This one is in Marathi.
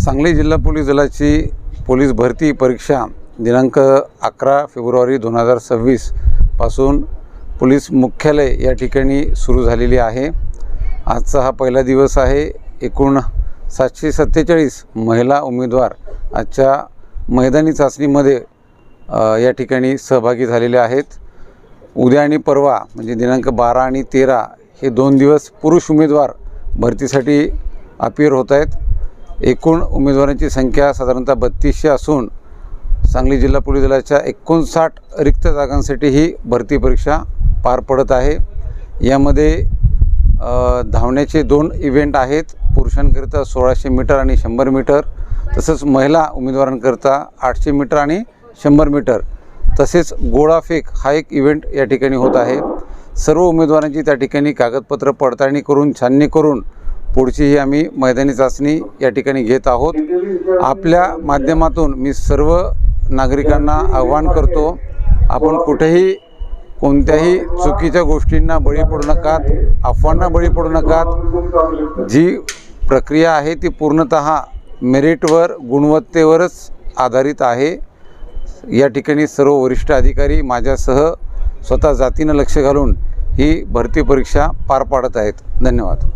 सांगली जिल्हा पोलीस दलाची पोलीस भरती परीक्षा दिनांक 11 फेब्रुवारी 2026 पासून पोलीस मुख्यालय या ठिकाणी सुरू झालेली आहे। आजचा हा पहिला दिवस आहे। एकूण 747 महिला उमेदवार आजच्या मैदानी चाचणीमध्ये या ठिकाणी सहभागी झालेले आहेत। उद्या आणि परवा म्हणजे दिनांक 12 आणि 13 हे 2 दिवस पुरुष उमेदवार भरतीसाठी अपीयर होत आहेत। एकूण उमेदवारांची संख्या साधारणतः 3200 असून सांगली जिल्हा पोलीस दलाच्या 59 रिक्त जागांसाठी ही भरती परीक्षा पार पडत आहे। यामध्ये धावण्याचे 2 इव्हेंट आहेत। पुरुषांकरिता 1600 मीटर आणि 100 मीटर, तसेच महिला उमेदवारांकरिता 800 मीटर आणि 100 मीटर, तसेच गोळाफेक हा एक इव्हेंट या ठिकाणी होत आहे। सर्व उमेदवारांची त्या ठिकाणी कागदपत्र पडताळणी करून छाननी करून पुढची ही आम्ही मैदानी चाचणी या ठिकाणी घेत आहोत। आपल्या माध्यमातून मी सर्व नागरिकांना आवाहन करतो, आपण कुठेही कोणत्याही चुकीच्या गोष्टींना बळी पडू नकात, अफवांना बळी पडू नकात। जी प्रक्रिया आहे ती पूर्णतः मेरिटवर, गुणवत्तेवरच आधारित आहे। या ठिकाणी सर्व वरिष्ठ अधिकारी माझ्यासह स्वतः जातीनं लक्ष घालून ही भरती परीक्षा पार पाडत आहेत। धन्यवाद।